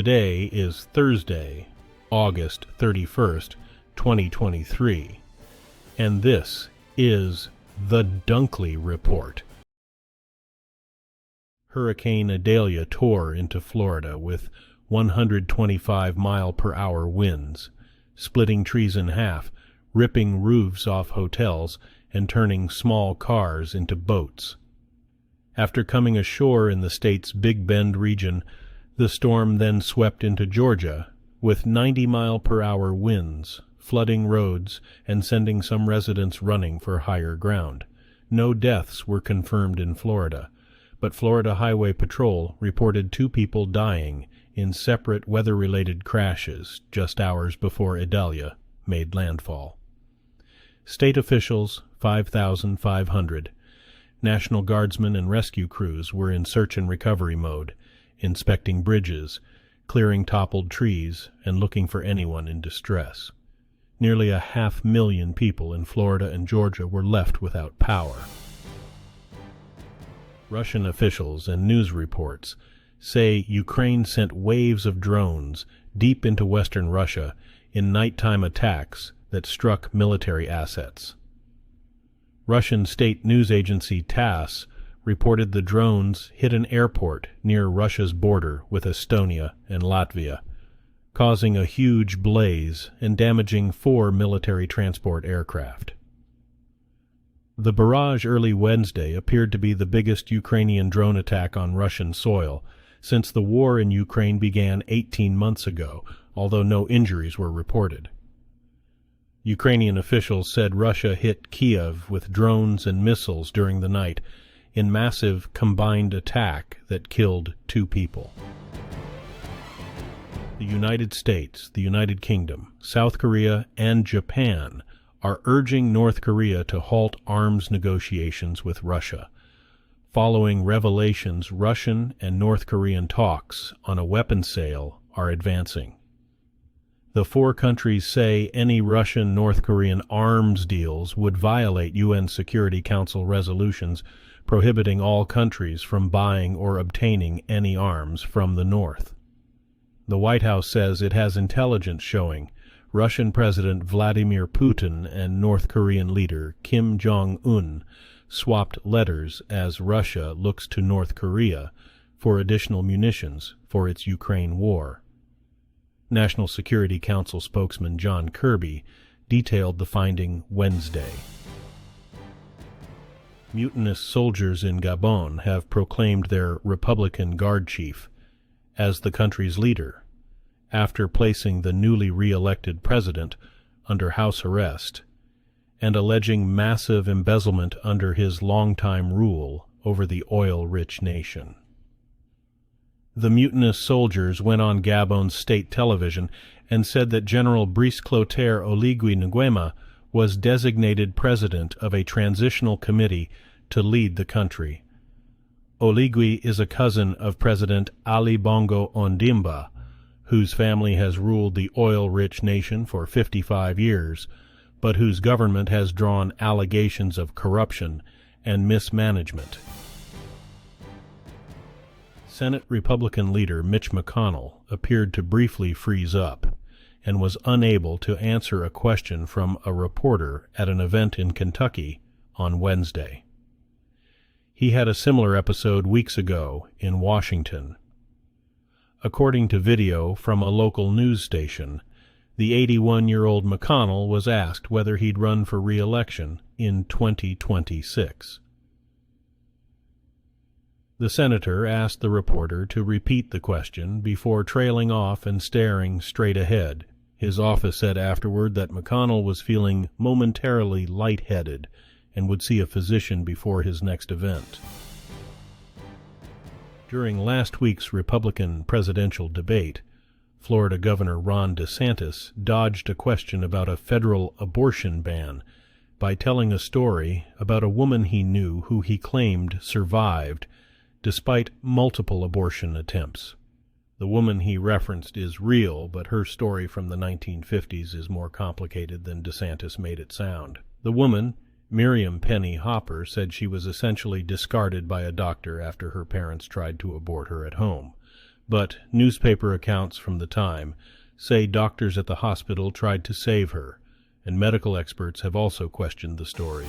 Today is Thursday, August 31st, 2023, and this is the Dunkley Report. Hurricane Idalia tore into Florida with 125-mile-per-hour winds, splitting trees in half, ripping roofs off hotels, and turning small cars into boats. After coming ashore in the state's Big Bend region, the storm then swept into Georgia with 90-mile-per-hour winds, flooding roads and sending some residents running for higher ground. No deaths were confirmed in Florida, but Florida Highway Patrol reported 2 people dying in separate weather-related crashes just hours before Idalia made landfall. State officials, 5,500. National Guardsmen and rescue crews were in search and recovery mode, inspecting bridges, clearing toppled trees, and looking for anyone in distress. Nearly 500,000 people in Florida and Georgia were left without power. Russian officials and news reports say Ukraine sent waves of drones deep into western Russia in nighttime attacks that struck military assets. Russian state news agency TASS reported the drones hit an airport near Russia's border with Estonia and Latvia, causing a huge blaze and damaging 4 military transport aircraft. The barrage early Wednesday appeared to be the biggest Ukrainian drone attack on Russian soil since the war in Ukraine began 18 months ago, although no injuries were reported. Ukrainian officials said Russia hit Kiev with drones and missiles during the night in massive combined attack that killed 2 people. The United States, the United Kingdom, South Korea, and Japan are urging North Korea to halt arms negotiations with Russia, following revelations Russian and North Korean talks on a weapons sale are advancing. The 4 countries say any Russian-North Korean arms deals would violate UN Security Council resolutions prohibiting all countries from buying or obtaining any arms from the North. The White House says it has intelligence showing Russian President Vladimir Putin and North Korean leader Kim Jong-un swapped letters as Russia looks to North Korea for additional munitions for its Ukraine war. National Security Council spokesman John Kirby detailed the finding Wednesday. Mutinous soldiers in Gabon have proclaimed their Republican Guard chief as the country's leader, after placing the newly re-elected president under house arrest and alleging massive embezzlement under his longtime rule over the oil-rich nation. The mutinous soldiers went on Gabon's state television and said that General Brice Clotaire Oligui Nguema was designated president of a transitional committee to lead the country. Oligui is a cousin of President Ali Bongo Ondimba, whose family has ruled the oil-rich nation for 55 years, but whose government has drawn allegations of corruption and mismanagement. Senate Republican leader Mitch McConnell appeared to briefly freeze up and was unable to answer a question from a reporter at an event in Kentucky on Wednesday. He had a similar episode weeks ago in Washington. According to video from a local news station, the 81-year-old McConnell was asked whether he'd run for re-election in 2026. The senator asked the reporter to repeat the question before trailing off and staring straight ahead. His office said afterward that McConnell was feeling momentarily lightheaded and would see a physician before his next event. During last week's Republican presidential debate, Florida Governor Ron DeSantis dodged a question about a federal abortion ban by telling a story about a woman he knew who he claimed survived despite multiple abortion attempts. The woman he referenced is real, but her story from the 1950s is more complicated than DeSantis made it sound. The woman, Miriam Penny Hopper, said she was essentially discarded by a doctor after her parents tried to abort her at home, but newspaper accounts from the time say doctors at the hospital tried to save her, and medical experts have also questioned the story.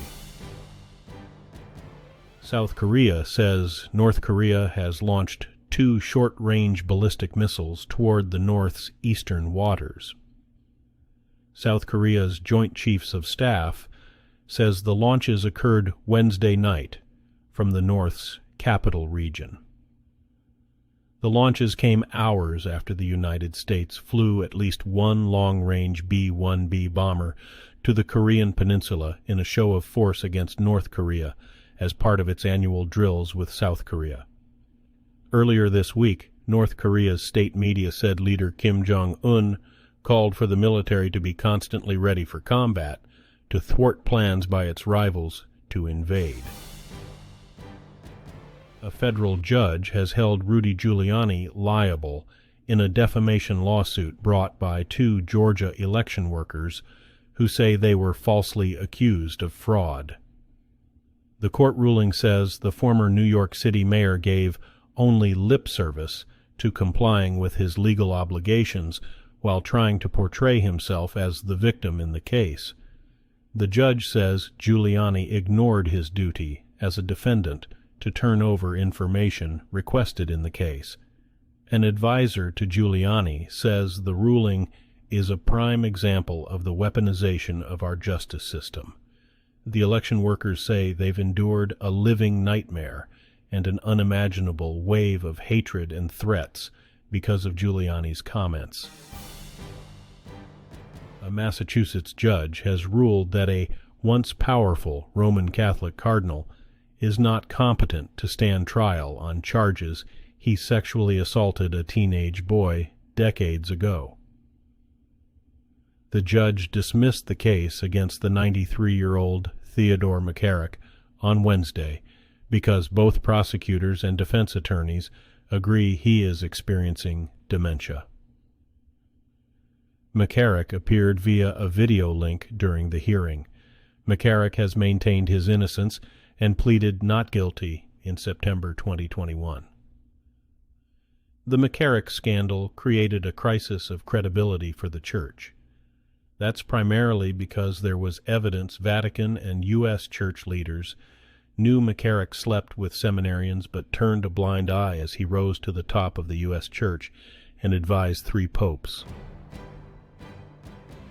South Korea says North Korea has launched 2 short-range ballistic missiles toward the North's eastern waters. South Korea's Joint Chiefs of Staff says the launches occurred Wednesday night from the North's capital region. The launches came hours after the United States flew at least one long-range B-1B bomber to the Korean peninsula in a show of force against North Korea as part of its annual drills with South Korea. Earlier this week, North Korea's state media said leader Kim Jong-un called for the military to be constantly ready for combat to thwart plans by its rivals to invade. A federal judge has held Rudy Giuliani liable in a defamation lawsuit brought by 2 Georgia election workers who say they were falsely accused of fraud. The court ruling says the former New York City mayor gave only lip service to complying with his legal obligations while trying to portray himself as the victim in the case. The judge says Giuliani ignored his duty as a defendant to turn over information requested in the case. An advisor to Giuliani says the ruling is a prime example of the weaponization of our justice system. The election workers say they've endured a living nightmare and an unimaginable wave of hatred and threats because of Giuliani's comments. A Massachusetts judge has ruled that a once powerful Roman Catholic cardinal is not competent to stand trial on charges he sexually assaulted a teenage boy decades ago. The judge dismissed the case against the 93-year-old Theodore McCarrick on Wednesday because both prosecutors and defense attorneys agree he is experiencing dementia. McCarrick appeared via a video link during the hearing. McCarrick has maintained his innocence and pleaded not guilty in September 2021. The McCarrick scandal created a crisis of credibility for the Church. That's primarily because there was evidence Vatican and U.S. church leaders knew McCarrick slept with seminarians but turned a blind eye as he rose to the top of the U.S. Church and advised 3 popes.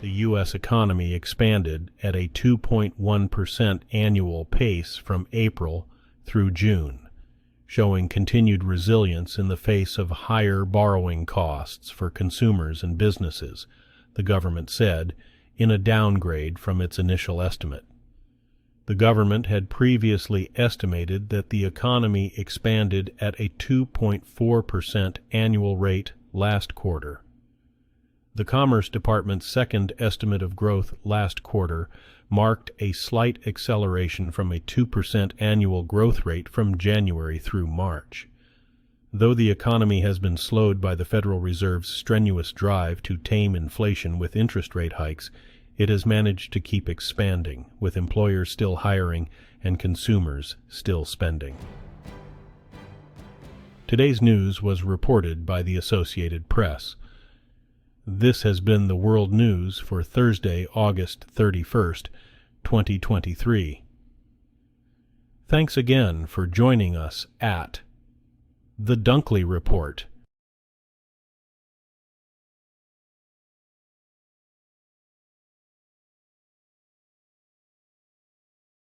The U.S. economy expanded at a 2.1% annual pace from April through June, showing continued resilience in the face of higher borrowing costs for consumers and businesses, the government said, in a downgrade from its initial estimate. The government had previously estimated that the economy expanded at a 2.4% annual rate last quarter. The Commerce Department's second estimate of growth last quarter marked a slight acceleration from a 2% annual growth rate from January through March. Though the economy has been slowed by the Federal Reserve's strenuous drive to tame inflation with interest rate hikes, it has managed to keep expanding, with employers still hiring and consumers still spending. Today's news was reported by the Associated Press. This has been the World News for Thursday, August 31st, 2023. Thanks again for joining us at The Dunkley Report.